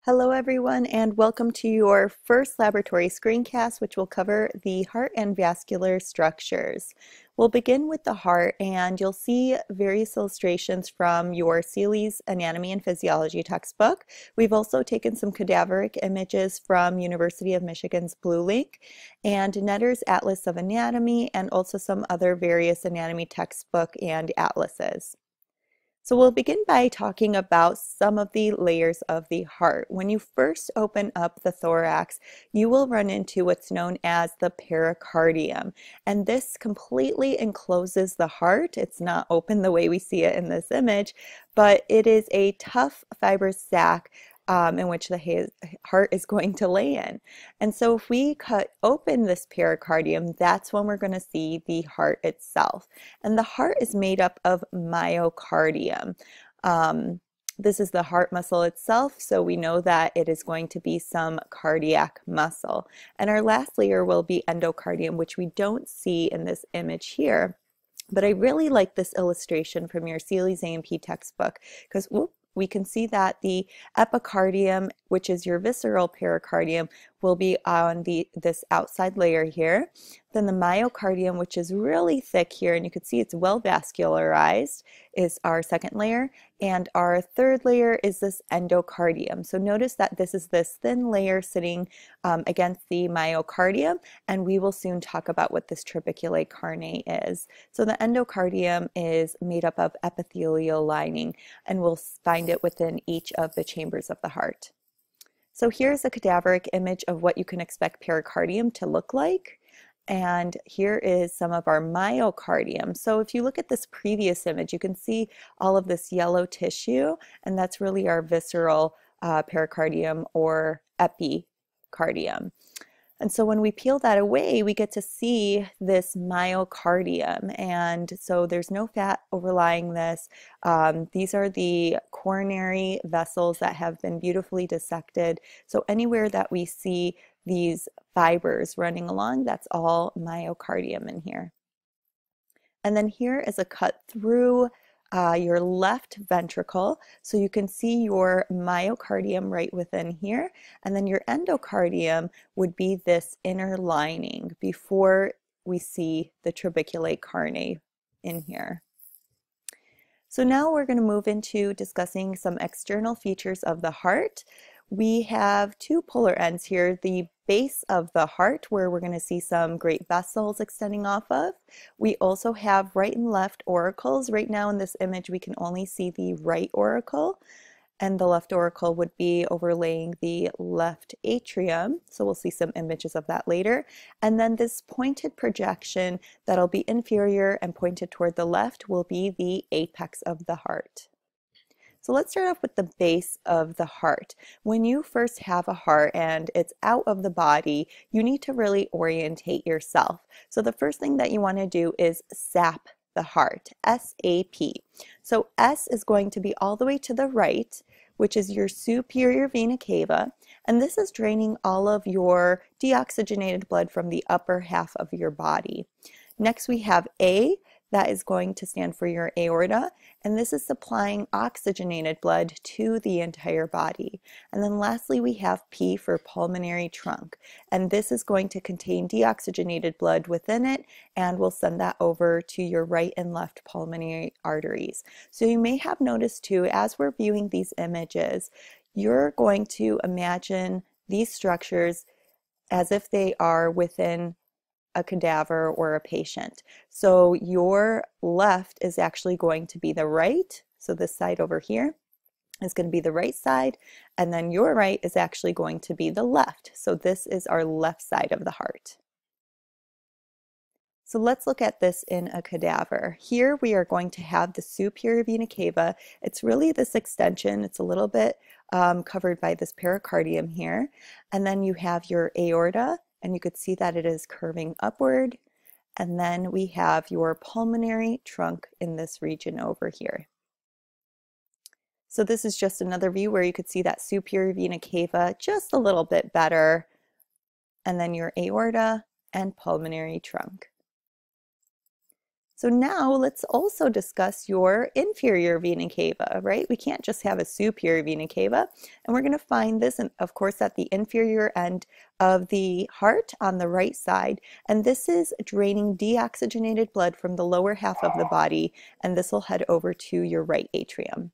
Hello everyone, and welcome to your first laboratory screencast, which will cover the heart and vascular structures. We'll begin with the heart, and you'll see various illustrations from your Seeley's Anatomy and Physiology textbook. We've also taken some cadaveric images from University of Michigan's Blue Link and Netter's Atlas of Anatomy, and also some other various anatomy textbook and atlases. So we'll begin by talking about some of the layers of the heart. When you first open up the thorax, you will run into what's known as the pericardium. And this completely encloses the heart. It's not open the way we see it in this image, but it is a tough fibrous sac in which the heart is going to lay in. And so if we cut open this pericardium, that's when we're going to see the heart itself. And the heart is made up of myocardium. This is the heart muscle itself, so we know that it is going to be some cardiac muscle. And our last layer will be endocardium, which we don't see in this image here. But I really like this illustration from your Seeley's A&P textbook because we can see that the epicardium, which is your visceral pericardium, will be on this outside layer here. Then the myocardium, which is really thick here, and you can see it's well vascularized, is our second layer. And our third layer is this endocardium. So notice that this is this thin layer sitting against the myocardium, and we will soon talk about what this trabeculae carne is. So the endocardium is made up of epithelial lining, and we'll find it within each of the chambers of the heart. So here's a cadaveric image of what you can expect pericardium to look like. And here is some of our myocardium. So if you look at this previous image, you can see all of this yellow tissue, and that's really our visceral pericardium or epicardium. And so when we peel that away, we get to see this myocardium. And so there's no fat overlying this. These are the coronary vessels that have been beautifully dissected. So anywhere that we see these fibers running along, that's all myocardium in here. And then here is a cut through your left ventricle, so you can see your myocardium right within here, and then your endocardium would be this inner lining before we see the trabeculae carne in here. So now we're going to move into discussing some external features of the heart. We have two polar ends here, the base of the heart, where we're going to see some great vessels extending off of. We also have right and left auricles. Right now in this image we can only see the right auricle, and the left auricle would be overlaying the left atrium. So we'll see some images of that later. And then this pointed projection that'll be inferior and pointed toward the left will be the apex of the heart. So let's start off with the base of the heart. When you first have a heart and it's out of the body, you need to really orientate yourself. So the first thing that you want to do is sap the heart, S-A-P. So S is going to be all the way to the right, which is your superior vena cava, and this is draining all of your deoxygenated blood from the upper half of your body. Next we have A. That is going to stand for your aorta, and this is supplying oxygenated blood to the entire body. And then lastly we have P for pulmonary trunk, and this is going to contain deoxygenated blood within it, and we'll send that over to your right and left pulmonary arteries. So you may have noticed too, as we're viewing these images, you're going to imagine these structures as if they are within a cadaver or a patient. So your left is actually going to be the right. So this side over here is going to be the right side, and then your right is actually going to be the left. So this is our left side of the heart. So let's look at this in a cadaver. Here we are going to have the superior vena cava. It's really this extension. It's a little bit covered by this pericardium here. And then you have your aorta, and you could see that it is curving upward. And then we have your pulmonary trunk in this region over here. So this is just another view where you could see that superior vena cava just a little bit better. And then your aorta and pulmonary trunk. So now let's also discuss your inferior vena cava, right? We can't just have a superior vena cava, and we're going to find this, of course, at the inferior end of the heart on the right side, and this is draining deoxygenated blood from the lower half of the body, and this will head over to your right atrium.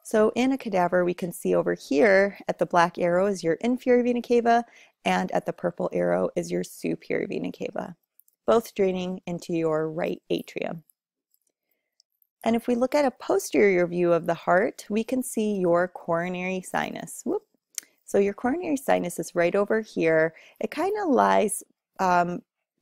So in a cadaver, we can see over here at the black arrow is your inferior vena cava, and at the purple arrow is your superior vena cava, both draining into your right atrium. And if we look at a posterior view of the heart, we can see your coronary sinus. Whoop. So your coronary sinus is right over here. It kind of lies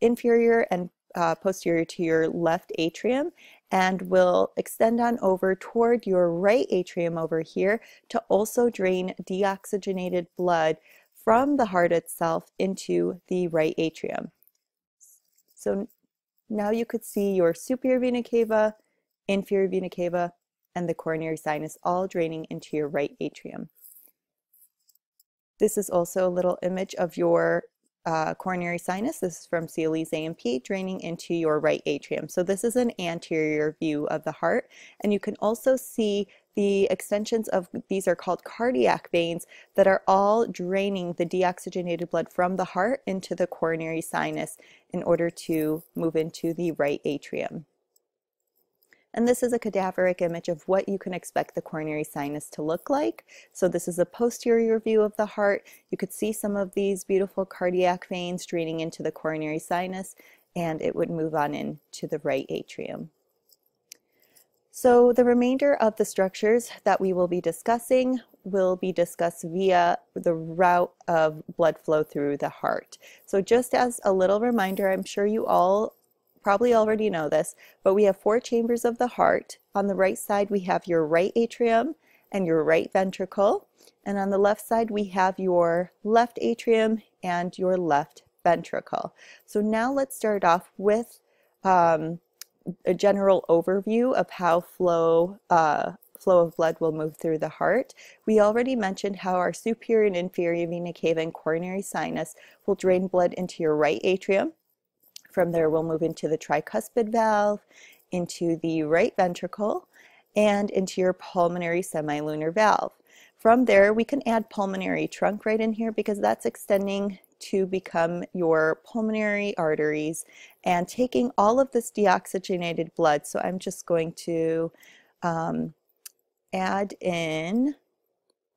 inferior and posterior to your left atrium, and will extend on over toward your right atrium over here to also drain deoxygenated blood from the heart itself into the right atrium. So now you could see your superior vena cava, inferior vena cava, and the coronary sinus all draining into your right atrium. This is also a little image of your coronary sinus. This is from CLE's A&P, draining into your right atrium. So this is an anterior view of the heart, and you can also see the extensions of, these are called cardiac veins, that are all draining the deoxygenated blood from the heart into the coronary sinus in order to move into the right atrium. And this is a cadaveric image of what you can expect the coronary sinus to look like. So this is a posterior view of the heart. You could see some of these beautiful cardiac veins draining into the coronary sinus, and it would move on into the right atrium. So the remainder of the structures that we will be discussing will be discussed via the route of blood flow through the heart. So just as a little reminder, I'm sure you all probably already know this, but we have 4 chambers of the heart. On the right side, we have your right atrium and your right ventricle. And on the left side, we have your left atrium and your left ventricle. So now let's start off with a general overview of how flow of blood will move through the heart. We already mentioned how our superior and inferior vena cava and coronary sinus will drain blood into your right atrium. From there, we'll move into the tricuspid valve, into the right ventricle, and into your pulmonary semilunar valve. From there, we can add pulmonary trunk right in here because that's extending to become your pulmonary arteries and taking all of this deoxygenated blood. So I'm just going to add in,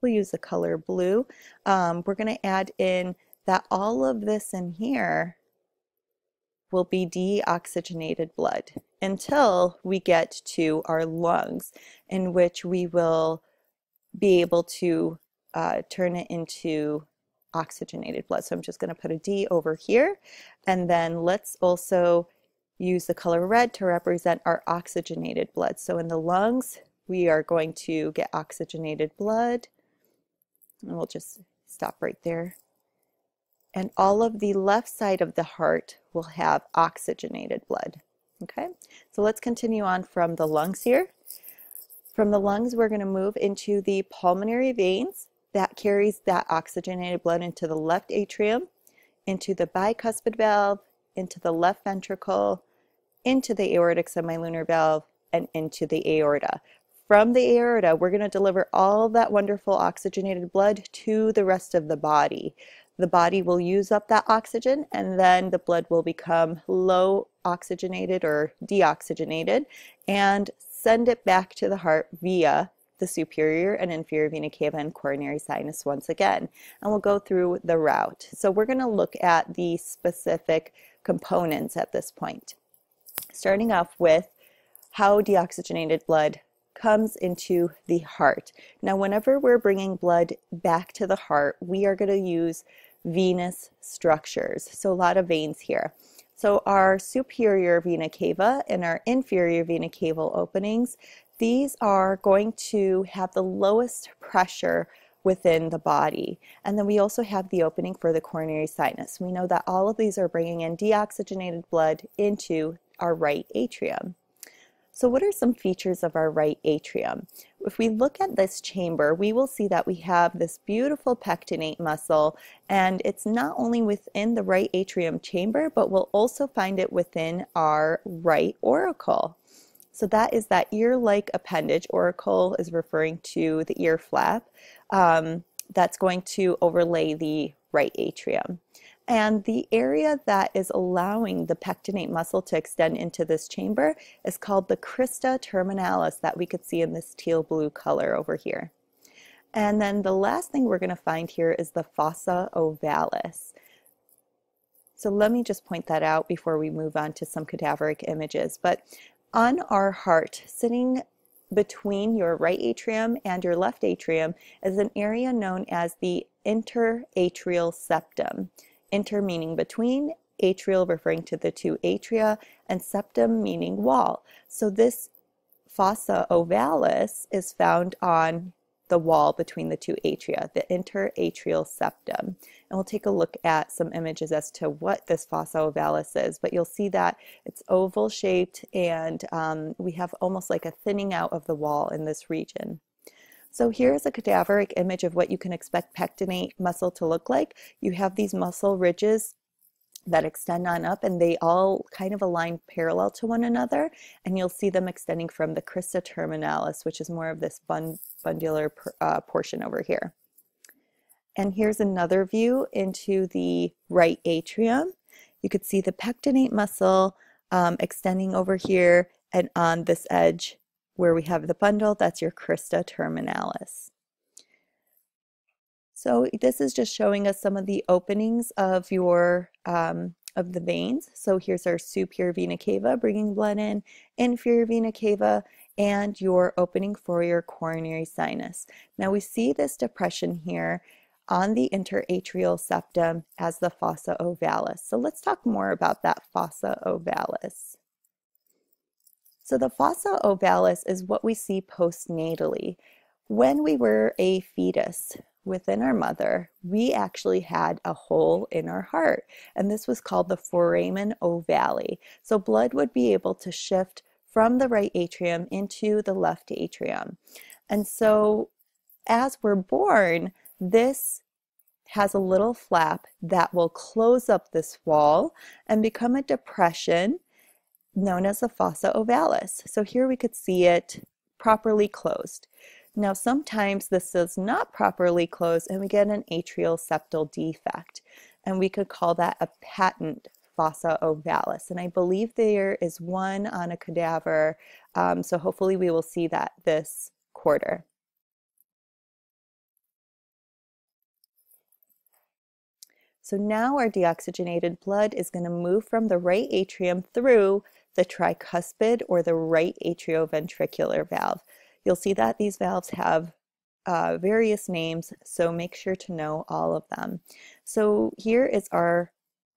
we'll use the color blue. We're going to add in that all of this in here will be deoxygenated blood until we get to our lungs, in which we will be able to turn it into oxygenated blood. So I'm just going to put a D over here, and then let's also use the color red to represent our oxygenated blood. So in the lungs, we are going to get oxygenated blood, and we'll just stop right there. And all of the left side of the heart will have oxygenated blood. Okay, so let's continue on from the lungs here. From the lungs, we're going to move into the pulmonary veins. That carries that oxygenated blood into the left atrium, into the bicuspid valve, into the left ventricle, into the aortic semilunar valve, and into the aorta. From the aorta, we're going to deliver all that wonderful oxygenated blood to the rest of the body. The body will use up that oxygen, and then the blood will become low oxygenated or deoxygenated and send it back to the heart via the superior and inferior vena cava and coronary sinus once again. And we'll go through the route. So we're going to look at the specific components at this point. Starting off with how deoxygenated blood comes into the heart. Now, whenever we're bringing blood back to the heart, we are going to use venous structures. So a lot of veins here. So our superior vena cava and our inferior vena caval openings, these are going to have the lowest pressure within the body. And then we also have the opening for the coronary sinus. We know that all of these are bringing in deoxygenated blood into our right atrium. So what are some features of our right atrium? If we look at this chamber, we will see that we have this beautiful pectinate muscle, and it's not only within the right atrium chamber, but we'll also find it within our right auricle. So that is that ear-like appendage. Auricle is referring to the ear flap that's going to overlay the right atrium. And the area that is allowing the pectinate muscle to extend into this chamber is called the crista terminalis that we could see in this teal blue color over here. And then the last thing we're going to find here is the fossa ovalis. So let me just point that out before we move on to some cadaveric images. But on our heart, sitting between your right atrium and your left atrium, is an area known as the interatrial septum. Inter meaning between, atrial referring to the two atria, and septum meaning wall. So this fossa ovalis is found on the wall between the two atria, the interatrial septum. And we'll take a look at some images as to what this fossa ovalis is, but you'll see that it's oval shaped, and we have almost like a thinning out of the wall in this region. So here's a cadaveric image of what you can expect pectinate muscle to look like. You have these muscle ridges that extend on up, and they all kind of align parallel to one another, and you'll see them extending from the crista terminalis, which is more of this bundular portion over here. And here's another view into the right atrium. You could see the pectinate muscle extending over here, and on this edge where we have the bundle, that's your crista terminalis. So this is just showing us some of the openings of your of the veins. So here's our superior vena cava bringing blood in, inferior vena cava, and your opening for your coronary sinus. Now we see this depression here on the interatrial septum as the fossa ovalis. So let's talk more about that fossa ovalis. So the fossa ovalis is what we see postnatally. When we were a fetus within our mother, we actually had a hole in our heart, and this was called the foramen ovale. So blood would be able to shift from the right atrium into the left atrium. And so as we're born, this has a little flap that will close up this wall and become a depression known as the fossa ovalis. So here we could see it properly closed. Now sometimes this is not properly closed and we get an atrial septal defect, and we could call that a patent fossa ovalis, and I believe there is one on a cadaver, so hopefully we will see that this quarter. So now our deoxygenated blood is going to move from the right atrium through the tricuspid or the right atrioventricular valve. You'll see that these valves have various names, so make sure to know all of them. So here is our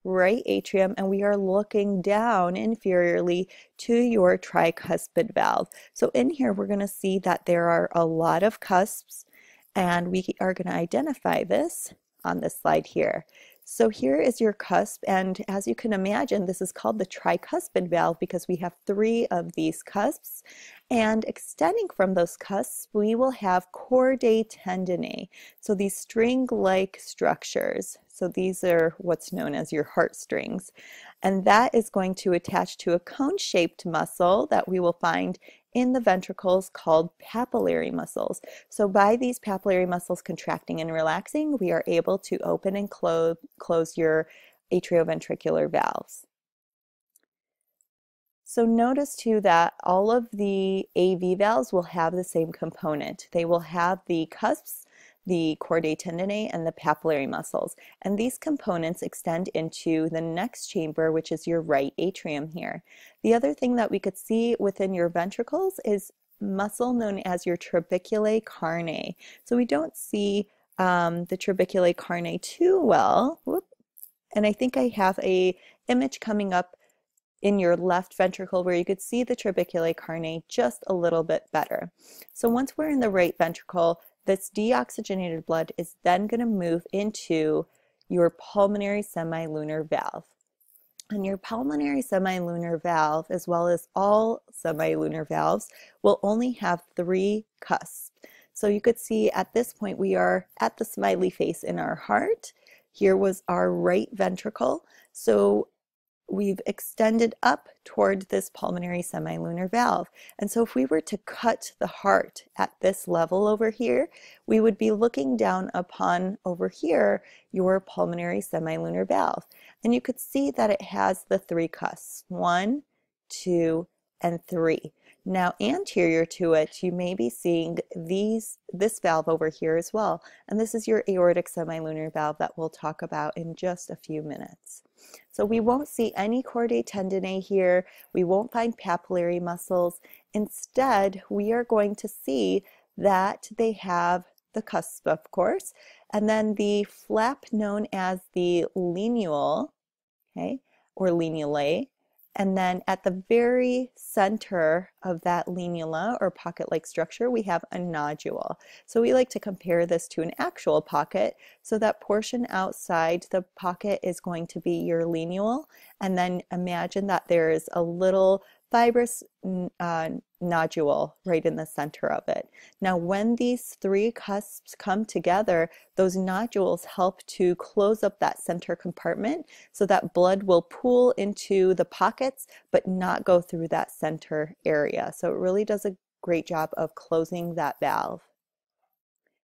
right atrium, and we are looking down inferiorly to your tricuspid valve. So in here we're going to see that there are a lot of cusps, and we are going to identify this on this slide here. So here is your cusp, and as you can imagine, this is called the tricuspid valve because we have 3 of these cusps, and extending from those cusps we will have chordae tendineae, so these string-like structures. So these are what's known as your heartstrings, and that is going to attach to a cone-shaped muscle that we will find in the ventricles called papillary muscles. So by these papillary muscles contracting and relaxing, we are able to open and close your atrioventricular valves. So notice too that all of the AV valves will have the same component. They will have the cusps, the chordae tendineae, and the papillary muscles. And these components extend into the next chamber, which is your right atrium here. The other thing that we could see within your ventricles is muscle known as your trabeculae carnae. So we don't see the trabeculae carnae too well. Whoop. And I think I have a image coming up in your left ventricle where you could see the trabeculae carnae just a little bit better. So once we're in the right ventricle, this deoxygenated blood is then going to move into your pulmonary semilunar valve. And your pulmonary semilunar valve, as well as all semilunar valves, will only have 3 cusps. So you could see at this point we are at the smiley face in our heart. Here was our right ventricle. So we've extended up toward this pulmonary semilunar valve. And so if we were to cut the heart at this level over here, we would be looking down upon over here your pulmonary semilunar valve. And you could see that it has the 3 cusps, 1, 2, and 3. Now anterior to it, you may be seeing this valve over here as well. And this is your aortic semilunar valve that we'll talk about in just a few minutes. So we won't see any chordae tendineae here. We won't find papillary muscles. Instead, we are going to see that they have the cusp, of course, and then the flap known as the lineule, okay, or lineulae. And then at the very center of that lineula or pocket-like structure, we have a nodule. So we like to compare this to an actual pocket. So that portion outside the pocket is going to be your lineule. And then imagine that there is a little fibrous nodule right in the center of it. Now, when these 3 cusps come together, those nodules help to close up that center compartment so that blood will pool into the pockets but not go through that center area. So it really does a great job of closing that valve.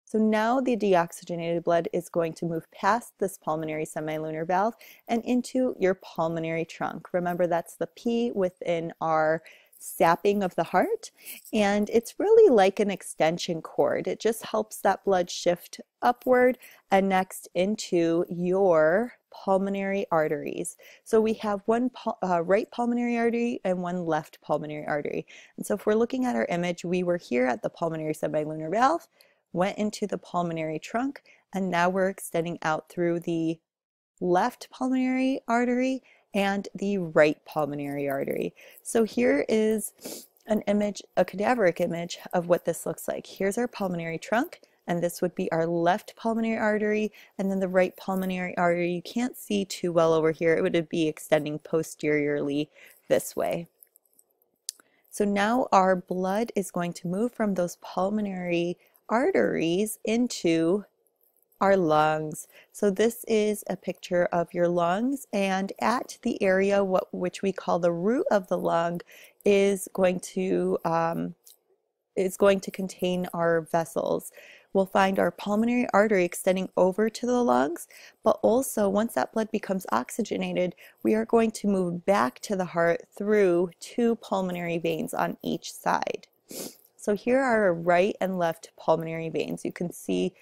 So now the deoxygenated blood is going to move past this pulmonary semilunar valve and into your pulmonary trunk. Remember, that's the P within our sapping of the heart, and it's really like an extension cord. It just helps that blood shift upward and next into your pulmonary arteries. So we have one right pulmonary artery and one left pulmonary artery. And so if we're looking at our image, we were here at the pulmonary semilunar valve, went into the pulmonary trunk, and now we're extending out through the left pulmonary artery and the right pulmonary artery. So here is an image, a cadaveric image of what this looks like. Here's our pulmonary trunk, and this would be our left pulmonary artery, and then the right pulmonary artery you can't see too well over here. It would be extending posteriorly this way. So now our blood is going to move from those pulmonary arteries into our lungs. So this is a picture of your lungs, and at the area which we call the root of the lung is going to contain our vessels. We'll find our pulmonary artery extending over to the lungs, but also once that blood becomes oxygenated, we are going to move back to the heart through 2 pulmonary veins on each side. So here are our right and left pulmonary veins. You can see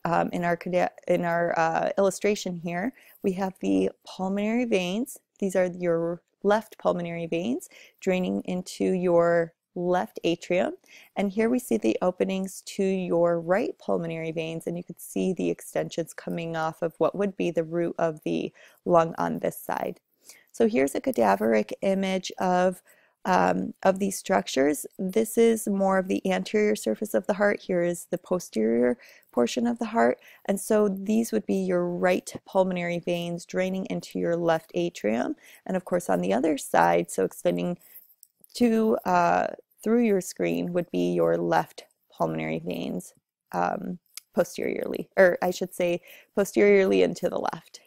in our illustration here, we have the pulmonary veins. These are your left pulmonary veins draining into your left atrium. And here we see the openings to your right pulmonary veins, and you can see the extensions coming off of what would be the root of the lung on this side. So here's a cadaveric image of these structures. This is more of the anterior surface of the heart. Here is the posterior portion of the heart. And so these would be your right pulmonary veins draining into your left atrium. And of course on the other side, so extending to through your screen would be your left pulmonary veins posteriorly, or I should say posteriorly and to the left.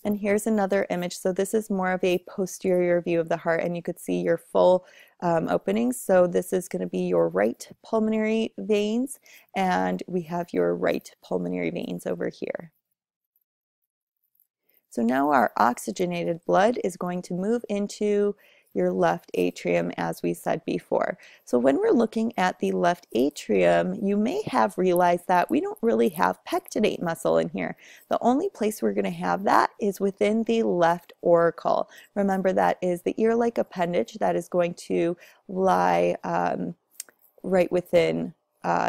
And here's another image. So this is more of a posterior view of the heart, and you could see your full openings. So this is going to be your right pulmonary veins, and we have your right pulmonary veins over here. So now our oxygenated blood is going to move into your left atrium, as we said before. So when we're looking at the left atrium, you may have realized that we don't really have pectinate muscle in here. The only place we're going to have that is within the left auricle. Remember, that is the ear-like appendage that is going to lie right within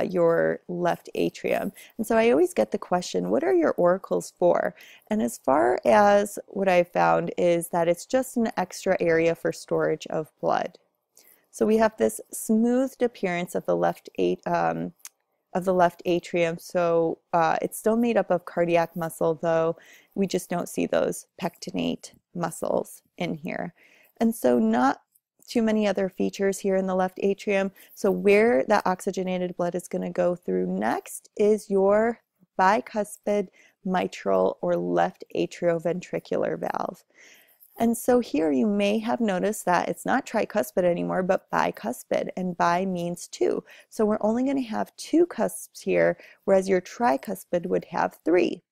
your left atrium. And so I always get the question, what are your auricles for? And as far as what I've found is that it's just an extra area for storage of blood. So we have this smoothed appearance of the left atrium. So it's still made up of cardiac muscle, though we just don't see those pectinate muscles in here. And so not too many other features here in the left atrium. So where that oxygenated blood is going to go through next is your bicuspid mitral or left atrioventricular valve. And so here you may have noticed that it's not tricuspid anymore, but bicuspid, and bi means two. So we're only going to have two cusps here, whereas your tricuspid would have three.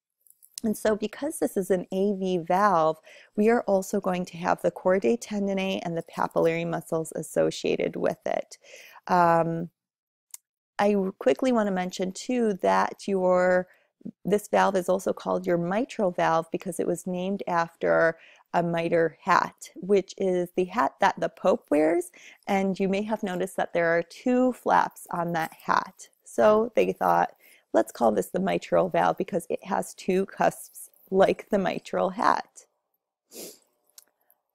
And so because this is an AV valve, we are also going to have the chordae tendineae and the papillary muscles associated with it. I quickly want to mention too that this valve is also called your mitral valve because it was named after a mitre hat, which is the hat that the Pope wears, and you may have noticed that there are two flaps on that hat. So they thought, let's call this the mitral valve because it has two cusps like the mitral hat.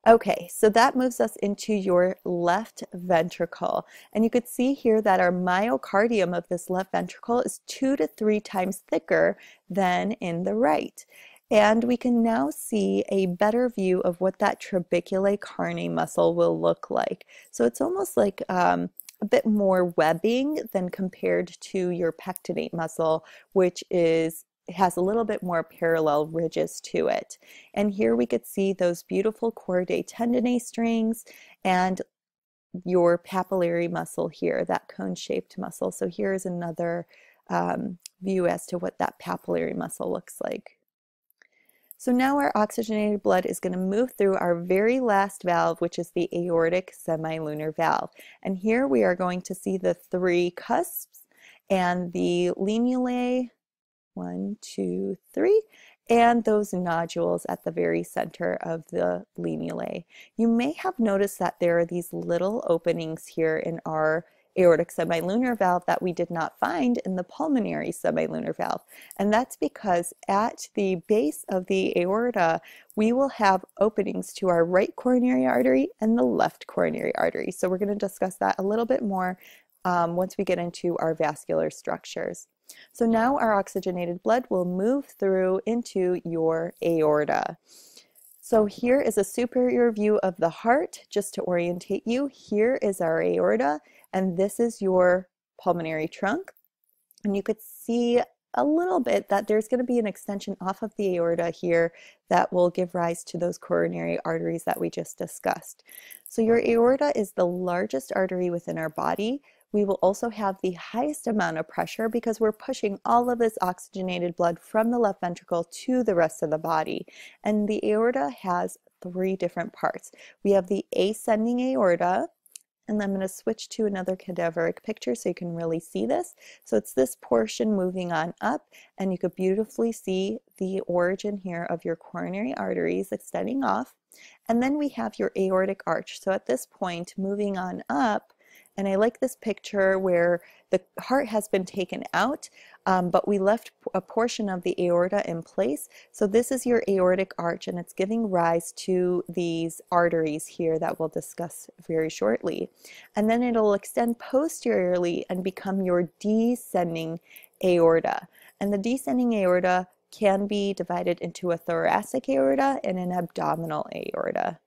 Okay, so that moves us into your left ventricle. And you could see here that our myocardium of this left ventricle is 2 to 3 times thicker than in the right. And we can now see a better view of what that trabeculae carneae muscle will look like. So it's almost like a bit more webbing than compared to your pectinate muscle, which has a little bit more parallel ridges to it. And here we could see those beautiful chordae tendineae strings and your papillary muscle here, that cone-shaped muscle. So here's another view as to what that papillary muscle looks like. So now our oxygenated blood is going to move through our very last valve, which is the aortic semilunar valve. And here we are going to see the 3 cusps and the lunulae, 1, 2, 3, and those nodules at the very center of the lunulae. You may have noticed that there are these little openings here in our aortic semilunar valve that we did not find in the pulmonary semilunar valve. And that's because at the base of the aorta, we will have openings to our right coronary artery and the left coronary artery. So we're going to discuss that a little bit more once we get into our vascular structures. So now our oxygenated blood will move through into your aorta. So here is a superior view of the heart, just to orientate you. Here is our aorta, and this is your pulmonary trunk. And you could see a little bit that there's going to be an extension off of the aorta here that will give rise to those coronary arteries that we just discussed. So your aorta is the largest artery within our body. We will also have the highest amount of pressure because we're pushing all of this oxygenated blood from the left ventricle to the rest of the body. And the aorta has 3 different parts. We have the ascending aorta, and I'm going to switch to another cadaveric picture so you can really see this. So it's this portion moving on up, and you could beautifully see the origin here of your coronary arteries extending off. And then we have your aortic arch. So at this point, moving on up, and I like this picture where the heart has been taken out, but we left a portion of the aorta in place. So this is your aortic arch, and it's giving rise to these arteries here that we'll discuss very shortly. And then it'll extend posteriorly and become your descending aorta. And the descending aorta can be divided into a thoracic aorta and an abdominal aorta.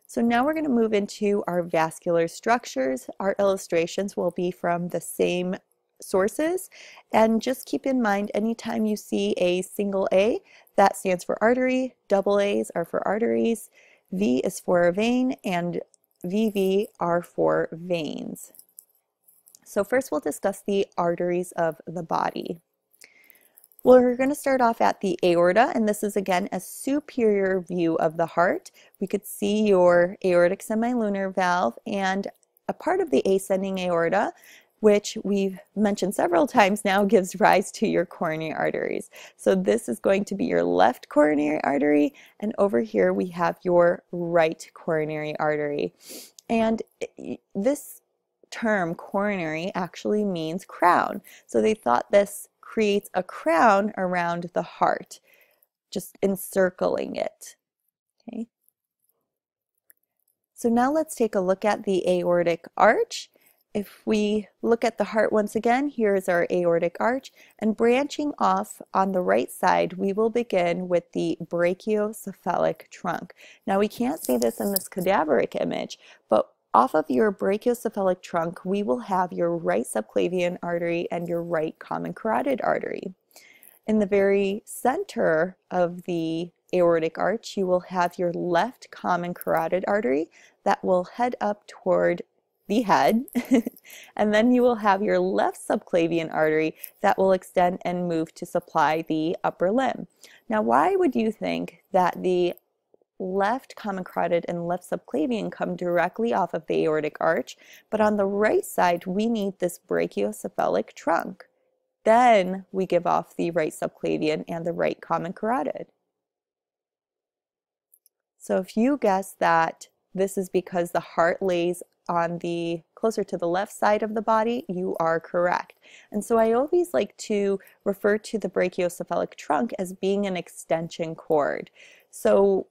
So now we're going to move into our vascular structures. Our illustrations will be from the same sources, and just keep in mind anytime you see a single A, that stands for artery, double A's are for arteries, V is for a vein, and VV are for veins. So first we'll discuss the arteries of the body. Well, we're going to start off at the aorta, and this is again a superior view of the heart. We could see your aortic semilunar valve and a part of the ascending aorta, which we've mentioned several times now, gives rise to your coronary arteries. So this is going to be your left coronary artery, and over here we have your right coronary artery. And this term coronary actually means crown. So they thought this creates a crown around the heart, just encircling it. Okay. So now let's take a look at the aortic arch. If we look at the heart once again, here is our aortic arch, and branching off on the right side, we will begin with the brachiocephalic trunk. Now we can't see this in this cadaveric image, but off of your brachiocephalic trunk, we will have your right subclavian artery and your right common carotid artery. In the very center of the aortic arch, you will have your left common carotid artery that will head up toward the head, and then you will have your left subclavian artery that will extend and move to supply the upper limb. Now, why would you think that the left common carotid and left subclavian come directly off of the aortic arch, but on the right side we need this brachiocephalic trunk? Then we give off the right subclavian and the right common carotid. So if you guess that this is because the heart lays on the closer to the left side of the body, you are correct. And so I always like to refer to the brachiocephalic trunk as being an extension cord. So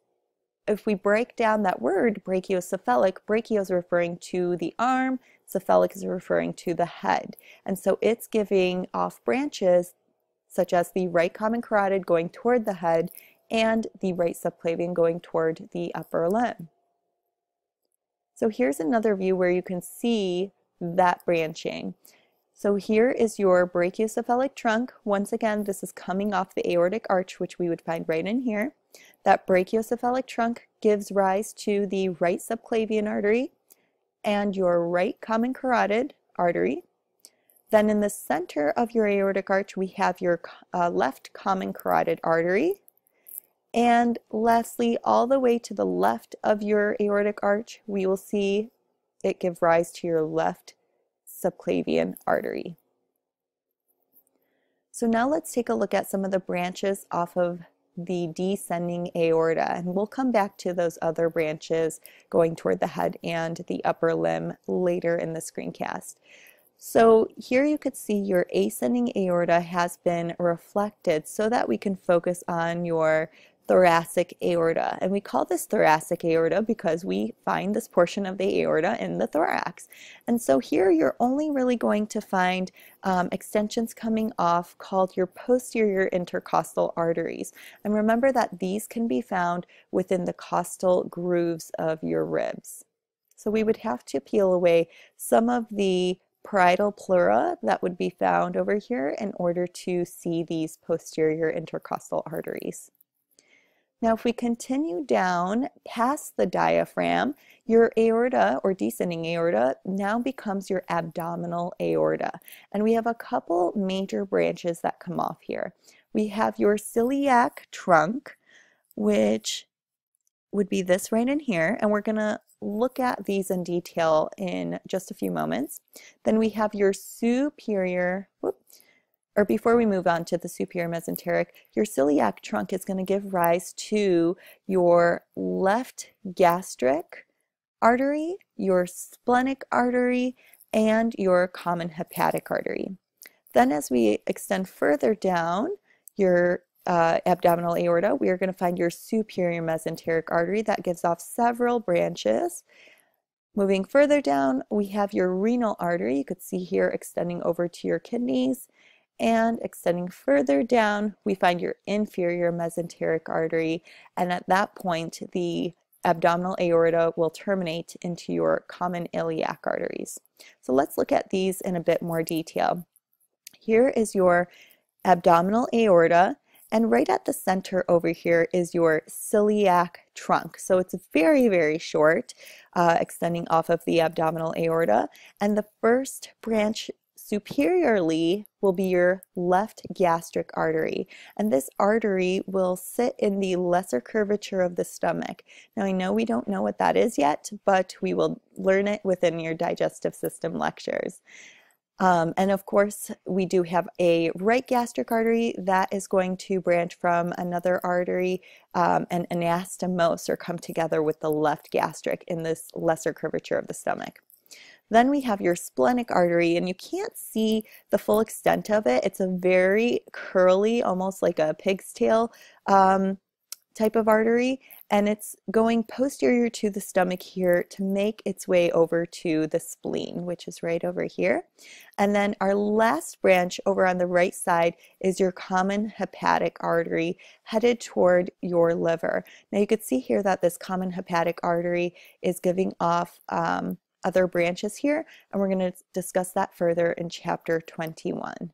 if we break down that word brachiocephalic, brachio is referring to the arm, cephalic is referring to the head. And so it's giving off branches such as the right common carotid going toward the head and the right subclavian going toward the upper limb. So here's another view where you can see that branching. So here is your brachiocephalic trunk. Once again, this is coming off the aortic arch, which we would find right in here. That brachiocephalic trunk gives rise to the right subclavian artery and your right common carotid artery. Then in the center of your aortic arch, we have your left common carotid artery. And lastly, all the way to the left of your aortic arch, we will see it give rise to your left subclavian artery. So now let's take a look at some of the branches off of the descending aorta, and we'll come back to those other branches going toward the head and the upper limb later in the screencast. So here you could see your ascending aorta has been reflected so that we can focus on your thoracic aorta. And we call this thoracic aorta because we find this portion of the aorta in the thorax. And so here you're only really going to find extensions coming off called your posterior intercostal arteries. And remember that these can be found within the costal grooves of your ribs. So we would have to peel away some of the parietal pleura that would be found over here in order to see these posterior intercostal arteries. Now, if we continue down past the diaphragm, your aorta or descending aorta now becomes your abdominal aorta. And we have a couple major branches that come off here. We have your celiac trunk, which would be this right in here, and we're going to look at these in detail in just a few moments. Then we have your superior, before we move on to the superior mesenteric, your celiac trunk is going to give rise to your left gastric artery, your splenic artery, and your common hepatic artery. Then as we extend further down your abdominal aorta, we are going to find your superior mesenteric artery that gives off several branches. Moving further down, we have your renal artery. You could see here extending over to your kidneys. And extending further down, we find your inferior mesenteric artery, and at that point the abdominal aorta will terminate into your common iliac arteries. So let's look at these in a bit more detail. Here is your abdominal aorta, and right at the center over here is your celiac trunk. So it's very, very short, extending off of the abdominal aorta, and the first branch superiorly will be your left gastric artery, and this artery will sit in the lesser curvature of the stomach. Now I know we don't know what that is yet, but we will learn it within your digestive system lectures. And of course we do have a right gastric artery that is going to branch from another artery and anastomose or come together with the left gastric in this lesser curvature of the stomach. Then we have your splenic artery, and you can't see the full extent of it. It's a very curly, almost like a pig's tail type of artery, and it's going posterior to the stomach here to make its way over to the spleen, which is right over here. And then our last branch over on the right side is your common hepatic artery headed toward your liver. Now you could see here that this common hepatic artery is giving off other branches here, and we're going to discuss that further in chapter 21.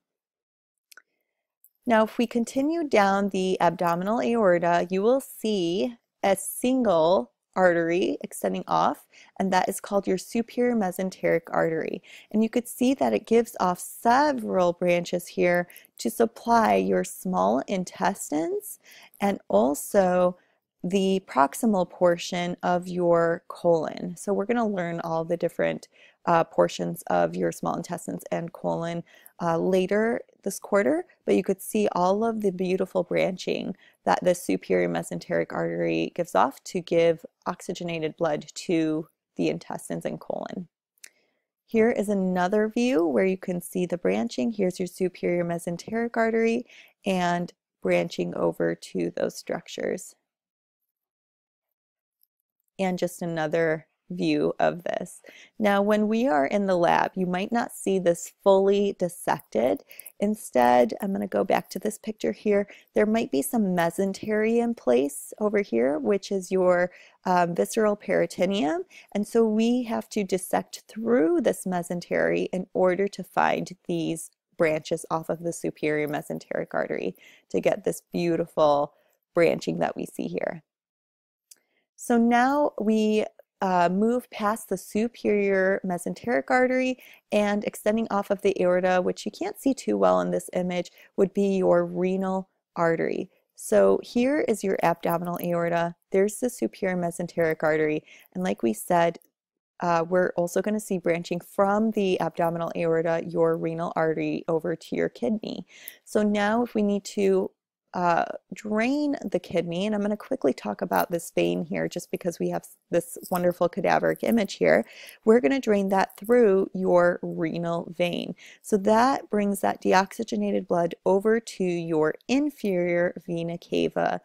Now, if we continue down the abdominal aorta, you will see a single artery extending off, and that is called your superior mesenteric artery. And you could see that it gives off several branches here to supply your small intestines and also the proximal portion of your colon. So we're going to learn all the different portions of your small intestines and colon later this quarter, but you could see all of the beautiful branching that the superior mesenteric artery gives off to give oxygenated blood to the intestines and colon. Here is another view where you can see the branching. Here's your superior mesenteric artery and branching over to those structures. And just another view of this. Now, when we are in the lab, you might not see this fully dissected. Instead, I'm going to go back to this picture here. There might be some mesentery in place over here, which is your visceral peritoneum. And so we have to dissect through this mesentery in order to find these branches off of the superior mesenteric artery to get this beautiful branching that we see here. So now we move past the superior mesenteric artery, and extending off of the aorta, which you can't see too well in this image, would be your renal artery. So here is your abdominal aorta. There's the superior mesenteric artery, and like we said, we're also going to see branching from the abdominal aorta, your renal artery, over to your kidney. So now if we need to drain the kidney, and I'm going to quickly talk about this vein here just because we have this wonderful cadaveric image here. We're going to drain that through your renal vein. So that brings that deoxygenated blood over to your inferior vena cava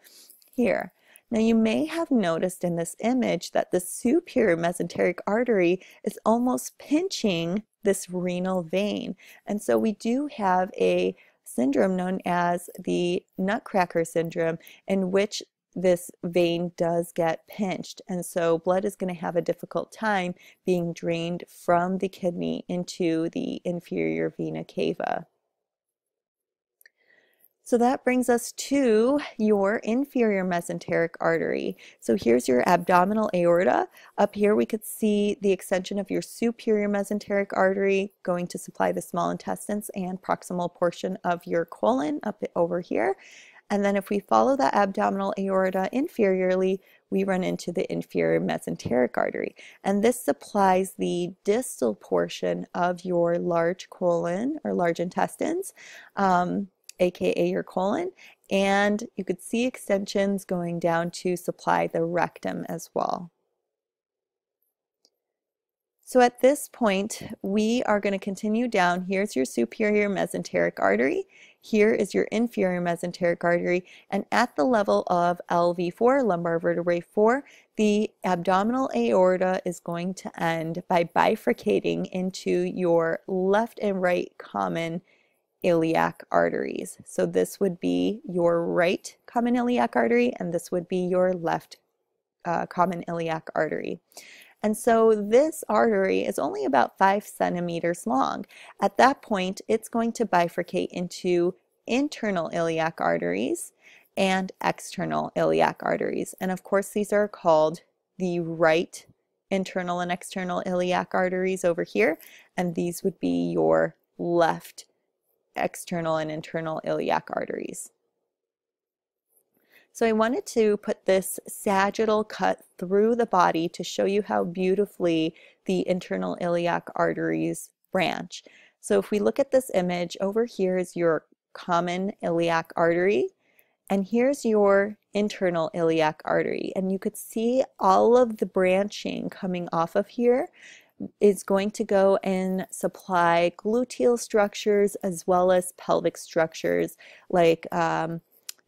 here. Now you may have noticed in this image that the superior mesenteric artery is almost pinching this renal vein. And so we do have a syndrome known as the nutcracker syndrome, in which this vein does get pinched, and so blood is going to have a difficult time being drained from the kidney into the inferior vena cava. So that brings us to your inferior mesenteric artery. So here's your abdominal aorta. Up here we could see the extension of your superior mesenteric artery going to supply the small intestines and proximal portion of your colon up over here. And then if we follow that abdominal aorta inferiorly, we run into the inferior mesenteric artery. And this supplies the distal portion of your large colon or large intestines, aka your colon, and you could see extensions going down to supply the rectum as well. So at this point, we are going to continue down. Here's your superior mesenteric artery. Here is your inferior mesenteric artery. And at the level of LV4, lumbar vertebrae 4, the abdominal aorta is going to end by bifurcating into your left and right common iliac arteries. So this would be your right common iliac artery, and this would be your left common iliac artery. And so this artery is only about 5 centimeters long. At that point, it's going to bifurcate into internal iliac arteries and external iliac arteries. And of course, these are called the right internal and external iliac arteries over here, and these would be your left external and internal iliac arteries. So I wanted to put this sagittal cut through the body to show you how beautifully the internal iliac arteries branch. So if we look at this image, over here is your common iliac artery, and here's your internal iliac artery. And you could see all of the branching coming off of here is going to go and supply gluteal structures as well as pelvic structures like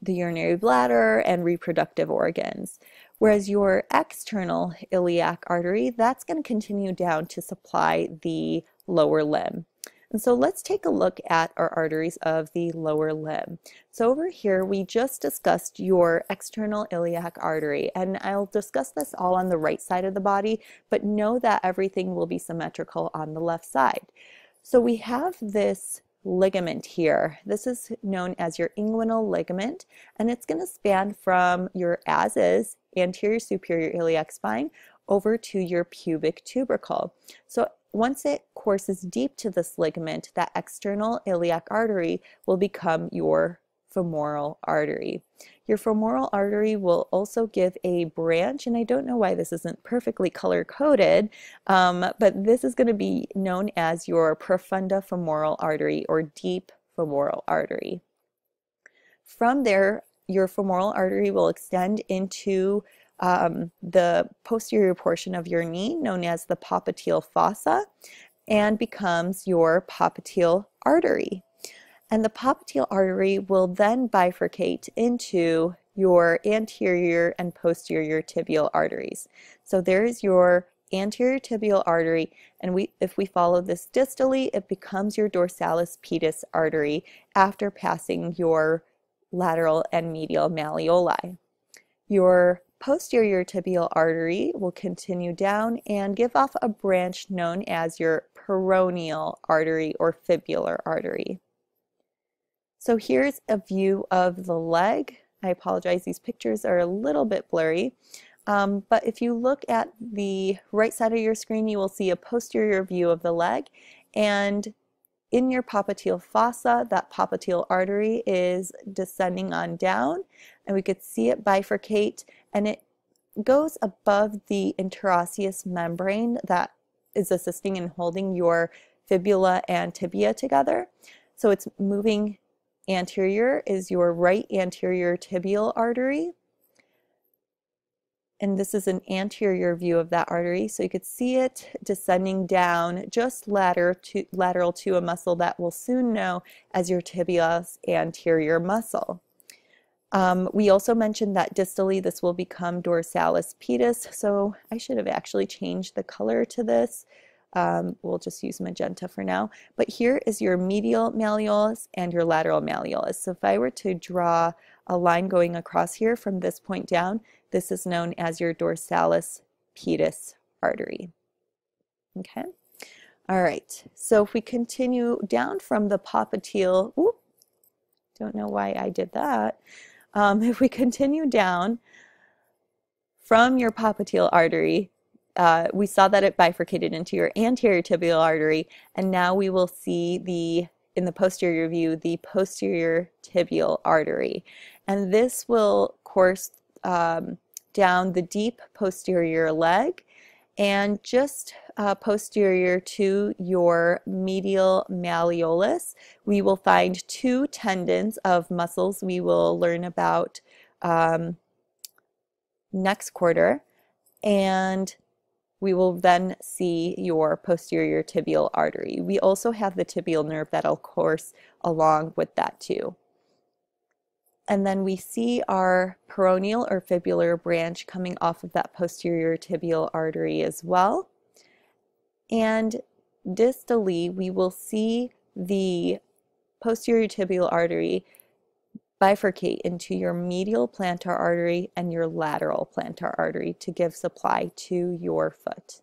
the urinary bladder and reproductive organs. Whereas your external iliac artery, that's going to continue down to supply the lower limb. And so let's take a look at our arteries of the lower limb. So over here, we just discussed your external iliac artery, and I'll discuss this all on the right side of the body, but know that everything will be symmetrical on the left side. So we have this ligament here. This is known as your inguinal ligament, and it's going to span from your as-is anterior superior iliac spine over to your pubic tubercle. So once it courses deep to this ligament, that external iliac artery will become your femoral artery. Your femoral artery will also give a branch, and I don't know why this isn't perfectly color-coded, but this is going to be known as your profunda femoral artery or deep femoral artery. From there, your femoral artery will extend into the posterior portion of your knee, known as the popliteal fossa, and becomes your popliteal artery. And the popliteal artery will then bifurcate into your anterior and posterior tibial arteries. So there's your anterior tibial artery, and if we follow this distally, it becomes your dorsalis pedis artery after passing your lateral and medial malleoli. Your posterior tibial artery will continue down and give off a branch known as your peroneal artery or fibular artery. So here's a view of the leg. I apologize, these pictures are a little bit blurry. But if you look at the right side of your screen, you will see a posterior view of the leg. And in your popliteal fossa, that popliteal artery is descending on down, and we could see it bifurcate, and it goes above the interosseous membrane that is assisting in holding your fibula and tibia together. So it's moving anterior is your right anterior tibial artery. And this is an anterior view of that artery. So you could see it descending down just lateral to a muscle that we'll soon know as your tibialis anterior muscle. We also mentioned that distally this will become dorsalis pedis. So I should have actually changed the color to this. We'll just use magenta for now. But here is your medial malleolus and your lateral malleolus. So if I were to draw a line going across here from this point down, this is known as your dorsalis pedis artery. Okay. All right. So if we continue down from the popliteal, don't know why I did that. If we continue down from your popliteal artery, we saw that it bifurcated into your anterior tibial artery, and now we will see in the posterior view, the posterior tibial artery. And this will course down the deep posterior leg and just posterior to your medial malleolus. We will find two tendons of muscles we will learn about next quarter, and we will then see your posterior tibial artery. We also have the tibial nerve that'll course along with that too. And then we see our peroneal or fibular branch coming off of that posterior tibial artery as well. And distally, we will see the posterior tibial artery bifurcate into your medial plantar artery and your lateral plantar artery to give supply to your foot.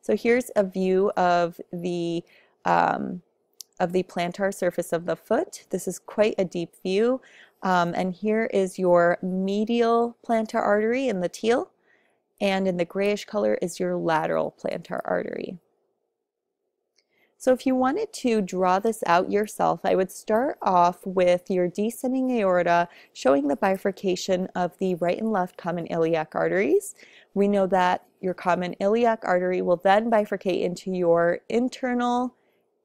So here's a view of the plantar surface of the foot. This is quite a deep view. And here is your medial plantar artery in the teal, and in the grayish color is your lateral plantar artery. So if you wanted to draw this out yourself, I would start off with your descending aorta showing the bifurcation of the right and left common iliac arteries. We know that your common iliac artery will then bifurcate into your internal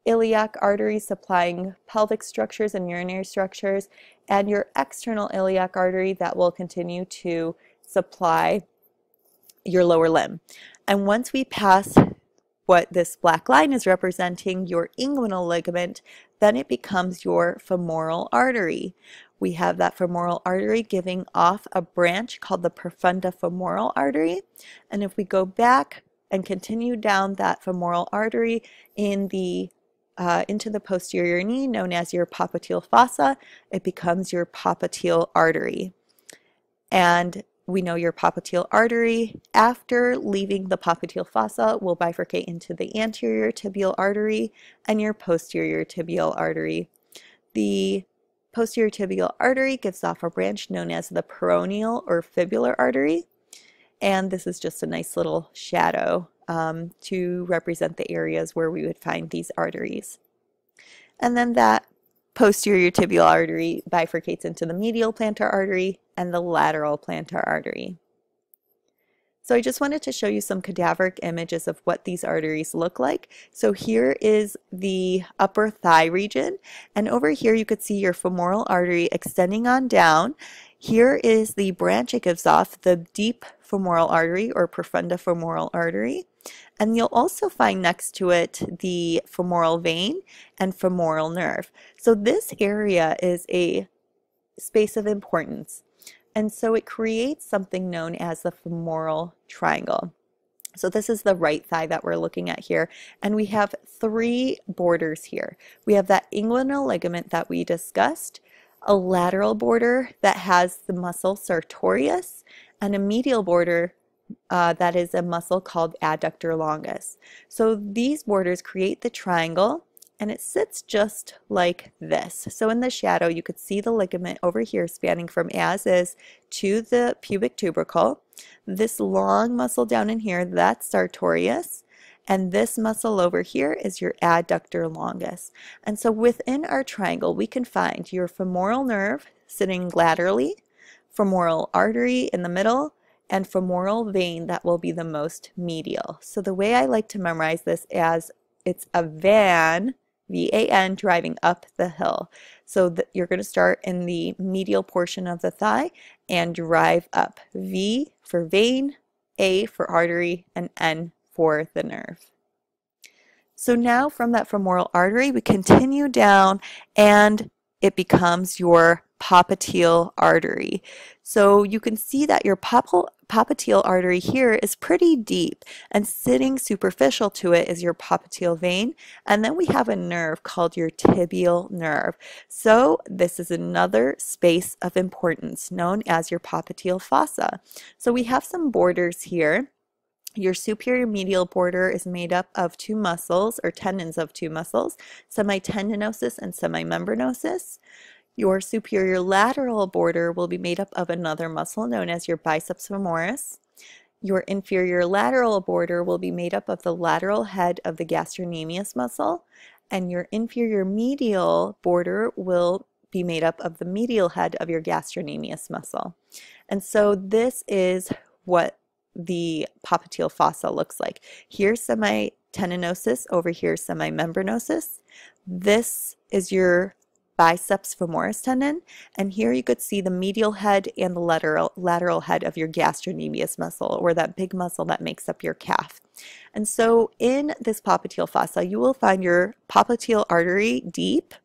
iliac artery supplying pelvic structures and urinary structures, and your external iliac artery that will continue to supply your lower limb. And once we pass what this black line is representing, your inguinal ligament, then it becomes your femoral artery. we have that femoral artery giving off a branch called the profunda femoral artery. And if we go back and continue down that femoral artery in the into the posterior knee, known as your popliteal fossa, it becomes your popliteal artery. And we know your popliteal artery, after leaving the popliteal fossa, will bifurcate into the anterior tibial artery and your posterior tibial artery. The posterior tibial artery gives off a branch known as the peroneal or fibular artery. And this is just a nice little shadow to represent the areas where we would find these arteries. And then that posterior tibial artery bifurcates into the medial plantar artery and the lateral plantar artery. So I just wanted to show you some cadaveric images of what these arteries look like. So here is the upper thigh region, and over here you could see your femoral artery extending on down. Here is the branch it gives off, the deep femoral artery or profunda femoral artery. And you'll also find next to it the femoral vein and femoral nerve. So this area is a space of importance. And so it creates something known as the femoral triangle. So this is the right thigh that we're looking at here. And we have three borders here. We have that inguinal ligament that we discussed, a lateral border that has the muscle sartorius, and a medial border that is a muscle called adductor longus. So these borders create the triangle, and it sits just like this. So in the shadow, you could see the ligament over here spanning from as is to the pubic tubercle. This long muscle down in here, that's sartorius. And this muscle over here is your adductor longus. And so within our triangle, we can find your femoral nerve sitting laterally, femoral artery in the middle, and femoral vein that will be the most medial. So the way I like to memorize this as it's a van, V-A-N, driving up the hill. So that you're going to start in the medial portion of the thigh and drive up. V for vein, A for artery, and N for the nerve. So now from that femoral artery, we continue down and it becomes your popliteal artery. So you can see that your popliteal artery here is pretty deep, and sitting superficial to it is your popliteal vein, and then we have a nerve called your tibial nerve. So this is another space of importance known as your popliteal fossa. So we have some borders here. Your superior medial border is made up of two muscles or tendons of two muscles, semitendinosus and semimembranosus. Your superior lateral border will be made up of another muscle known as your biceps femoris. Your inferior lateral border will be made up of the lateral head of the gastrocnemius muscle, and your inferior medial border will be made up of the medial head of your gastrocnemius muscle. And so this is what the popliteal fossa looks like. Here's semitendinosus, over here semimembranosus. This is your biceps femoris tendon, and here you could see the medial head and the lateral head of your gastrocnemius muscle, or that big muscle that makes up your calf. And so in this popliteal fossa, you will find your popliteal artery deep,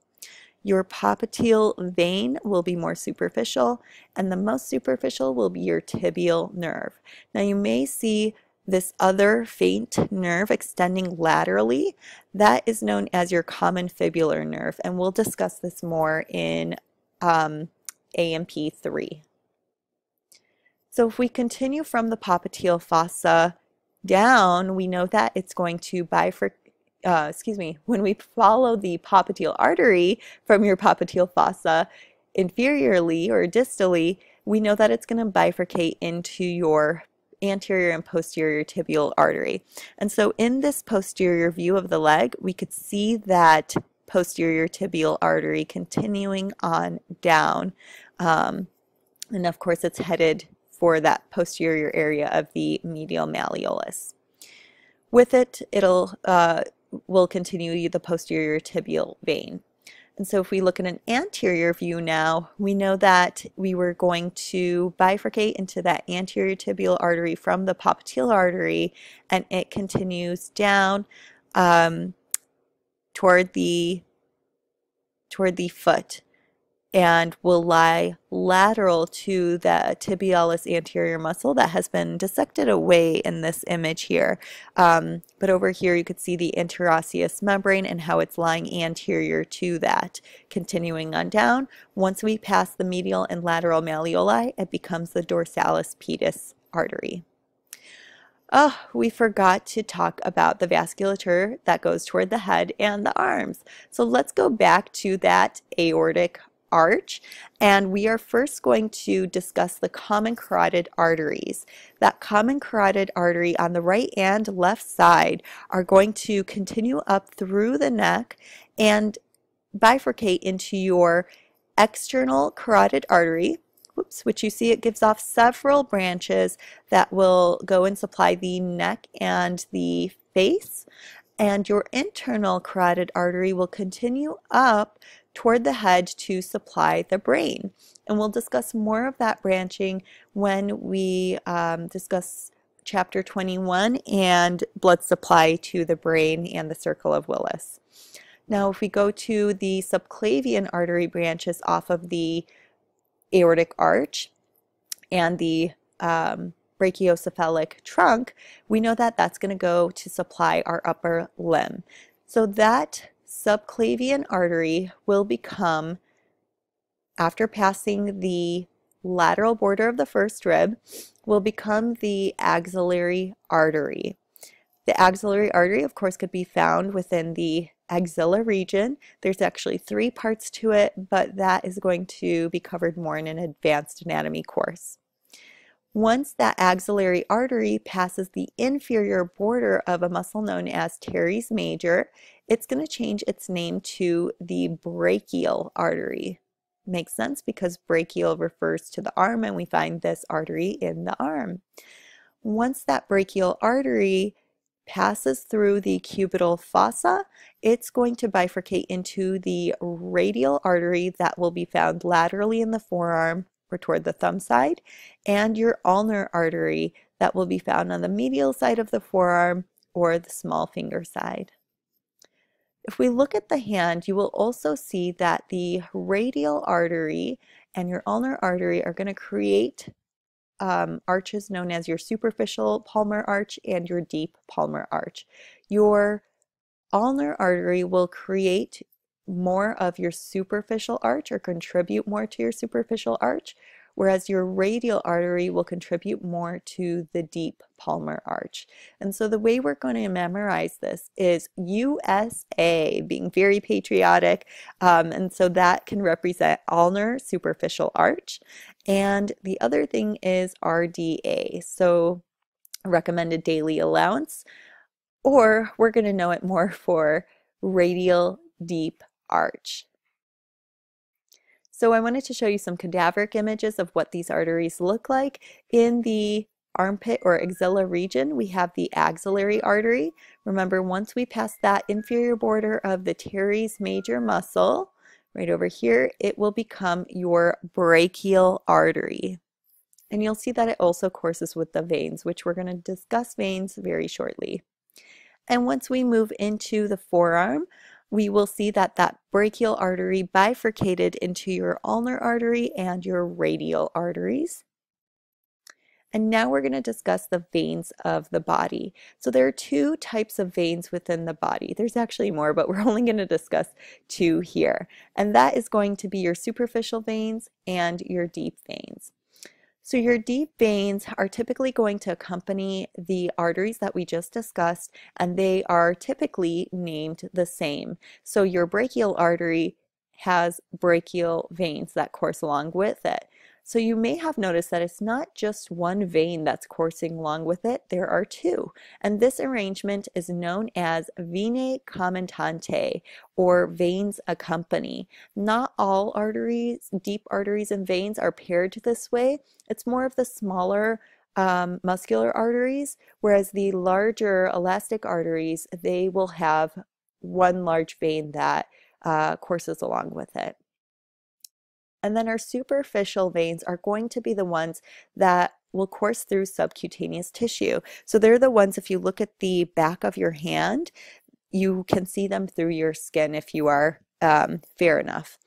your popliteal vein will be more superficial, and the most superficial will be your tibial nerve. Now you may see this other faint nerve extending laterally. That is known as your common fibular nerve, and we'll discuss this more in AMP3. So if we continue from the popliteal fossa down, we know that it's going to bifurcate. When we follow the popliteal artery from your popliteal fossa inferiorly or distally, we know that it's going to bifurcate into your anterior and posterior tibial artery. And so in this posterior view of the leg, we could see that posterior tibial artery continuing on down. And of course, it's headed for that posterior area of the medial malleolus. With it, will continue the posterior tibial vein. And so if we look at an anterior view now, we know that we were going to bifurcate into that anterior tibial artery from the popliteal artery, and it continues down toward the foot. and will lie lateral to the tibialis anterior muscle that has been dissected away in this image here. But over here you could see the interosseous membrane and how it's lying anterior to that. Continuing on down, once we pass the medial and lateral malleoli, it becomes the dorsalis pedis artery. Oh, we forgot to talk about the vasculature that goes toward the head and the arms. So let's go back to that aortic arch, and we are first going to discuss the common carotid arteries. That common carotid artery on the right and left side are going to continue up through the neck and bifurcate into your external carotid artery, which you see it gives off several branches that will go and supply the neck and the face, and your internal carotid artery will continue up toward the head to supply the brain. And we'll discuss more of that branching when we discuss chapter 21 and blood supply to the brain and the circle of Willis. Now if we go to the subclavian artery branches off of the aortic arch and the brachiocephalic trunk, we know that that's going to go to supply our upper limb. So that subclavian artery will become, after passing the lateral border of the first rib, will become the axillary artery. The axillary artery, of course, could be found within the axilla region. There's actually 3 parts to it, but that is going to be covered more in an advanced anatomy course. Once that axillary artery passes the inferior border of a muscle known as teres major, it's going to change its name to the brachial artery. Makes sense because brachial refers to the arm, and we find this artery in the arm. Once that brachial artery passes through the cubital fossa, it's going to bifurcate into the radial artery that will be found laterally in the forearm or toward the thumb side, and your ulnar artery that will be found on the medial side of the forearm or the small finger side. If we look at the hand, you will also see that the radial artery and your ulnar artery are going to create arches known as your superficial palmar arch and your deep palmar arch. Your ulnar artery will create more of your superficial arch or contribute more to your superficial arch, whereas your radial artery will contribute more to the deep palmar arch. And so the way we're going to memorize this is USA, being very patriotic, and so that can represent ulnar superficial arch. And the other thing is RDA, so recommended daily allowance, or we're going to know it more for radial deep arch. So I wanted to show you some cadaveric images of what these arteries look like. In the armpit or axilla region, we have the axillary artery. Remember, once we pass that inferior border of the teres major muscle, right over here, it will become your brachial artery. And you'll see that it also courses with the veins, which we're going to discuss veins very shortly. And once we move into the forearm, we will see that that brachial artery bifurcated into your ulnar artery and your radial arteries. And now we're going to discuss the veins of the body. So there are 2 types of veins within the body. There's actually more, but we're only going to discuss 2 here. And that is going to be your superficial veins and your deep veins. So your deep veins are typically going to accompany the arteries that we just discussed, and they are typically named the same. So your brachial artery has brachial veins that course along with it. So you may have noticed that it's not just one vein that's coursing along with it, there are 2. And this arrangement is known as venae commentantes, or veins accompany. Not all arteries, deep arteries and veins are paired this way. It's more of the smaller muscular arteries, whereas the larger elastic arteries, they will have one large vein that courses along with it. And then our superficial veins are going to be the ones that will course through subcutaneous tissue. So they're the ones, if you look at the back of your hand, you can see them through your skin if you are fair enough.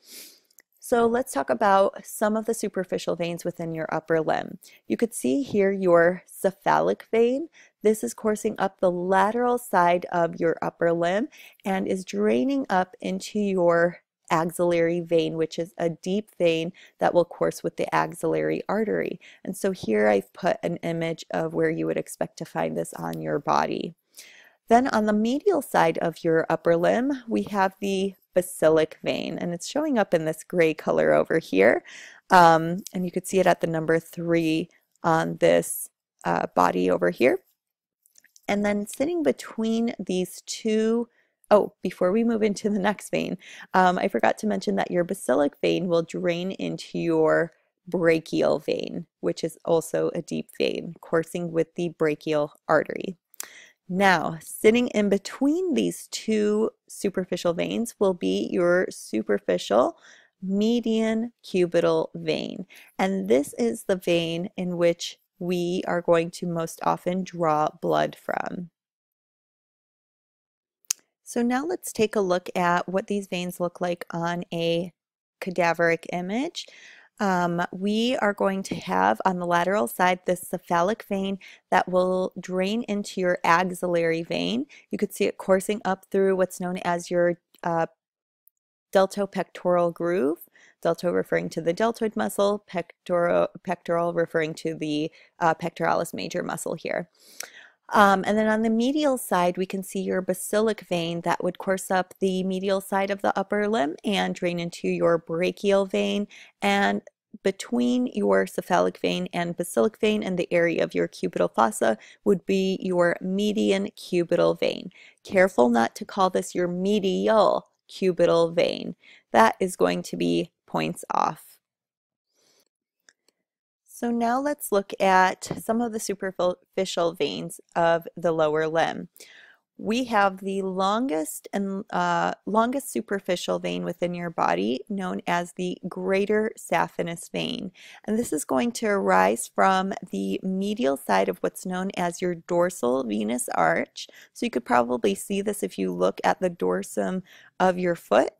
So let's talk about some of the superficial veins within your upper limb. You could see here your cephalic vein. This is coursing up the lateral side of your upper limb and is draining up into your axillary vein, which is a deep vein that will course with the axillary artery. And so here I've put an image of where you would expect to find this on your body. Then on the medial side of your upper limb, we have the basilic vein, and it's showing up in this gray color over here. And you could see it at the number 3 on this body over here. And then sitting between these two, oh, before we move into the next vein, I forgot to mention that your basilic vein will drain into your brachial vein, which is also a deep vein, coursing with the brachial artery. Now, sitting in between these two superficial veins will be your superficial median cubital vein. And this is the vein in which we are going to most often draw blood from. So now let's take a look at what these veins look like on a cadaveric image. We are going to have on the lateral side this cephalic vein that will drain into your axillary vein. You could see it coursing up through what's known as your deltopectoral groove. Delto referring to the deltoid muscle, pectoral referring to the pectoralis major muscle here. And then on the medial side, we can see your basilic vein that would course up the medial side of the upper limb and drain into your brachial vein. And between your cephalic vein and basilic vein and the area of your cubital fossa would be your median cubital vein. Careful not to call this your medial cubital vein. That is going to be points off. So now let's look at some of the superficial veins of the lower limb. We have the longest superficial vein within your body, known as the greater saphenous vein. And this is going to arise from the medial side of what's known as your dorsal venous arch. So you could probably see this if you look at the dorsum of your foot.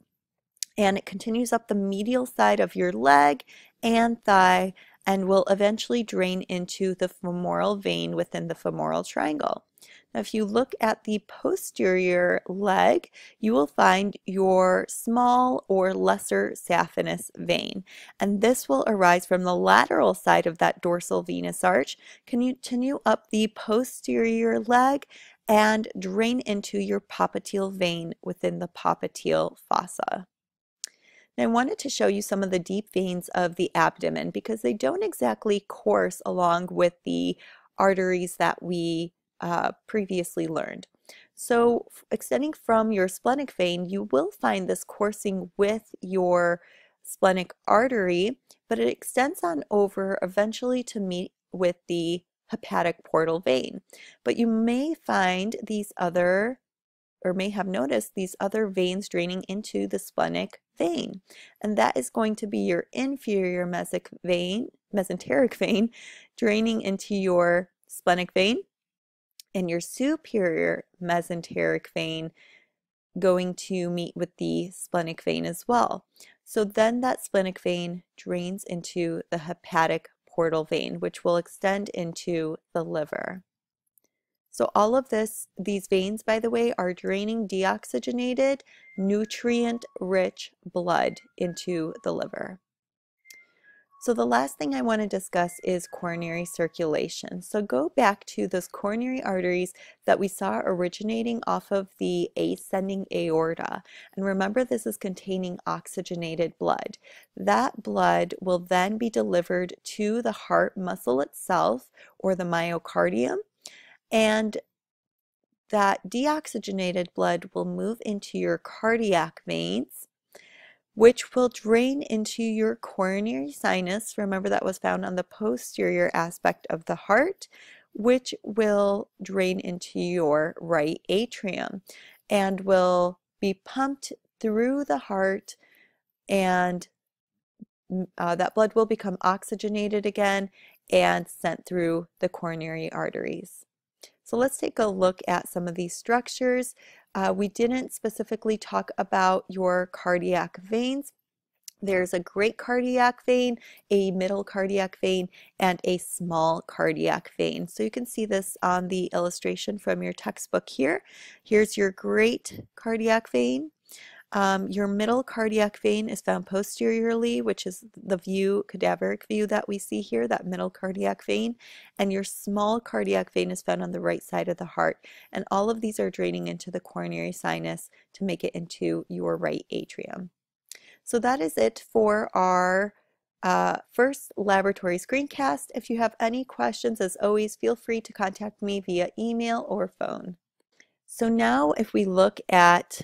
And it continues up the medial side of your leg and thigh and will eventually drain into the femoral vein within the femoral triangle. Now, if you look at the posterior leg, you will find your small or lesser saphenous vein, and this will arise from the lateral side of that dorsal venous arch, continue up the posterior leg, and drain into your popliteal vein within the popliteal fossa. Now, I wanted to show you some of the deep veins of the abdomen because they don't exactly course along with the arteries that we previously learned. So extending from your splenic vein, you will find this coursing with your splenic artery, but it extends on over eventually to meet with the hepatic portal vein. But you may find these other, or may have noticed these other veins draining into the splenic vein, and that is going to be your inferior mesenteric vein draining into your splenic vein, and your superior mesenteric vein going to meet with the splenic vein as well. So then that splenic vein drains into the hepatic portal vein, which will extend into the liver. So all of these veins, by the way, are draining deoxygenated, nutrient-rich blood into the liver. So the last thing I want to discuss is coronary circulation. So go back to those coronary arteries that we saw originating off of the ascending aorta. And remember, this is containing oxygenated blood. That blood will then be delivered to the heart muscle itself, or the myocardium, and that deoxygenated blood will move into your cardiac veins, which will drain into your coronary sinus. Remember, that was found on the posterior aspect of the heart, which will drain into your right atrium and will be pumped through the heart, and that blood will become oxygenated again and sent through the coronary arteries. So let's take a look at some of these structures. We didn't specifically talk about your cardiac veins, There's a great cardiac vein, a middle cardiac vein, and a small cardiac vein. So you can see this on the illustration from your textbook here. Here's your great cardiac vein. Your middle cardiac vein is found posteriorly, which is the view, cadaveric view that we see here, that middle cardiac vein. And your small cardiac vein is found on the right side of the heart. And all of these are draining into the coronary sinus to make it into your right atrium. So that is it for our first laboratory screencast. If you have any questions, as always, feel free to contact me via email or phone. So now if we look at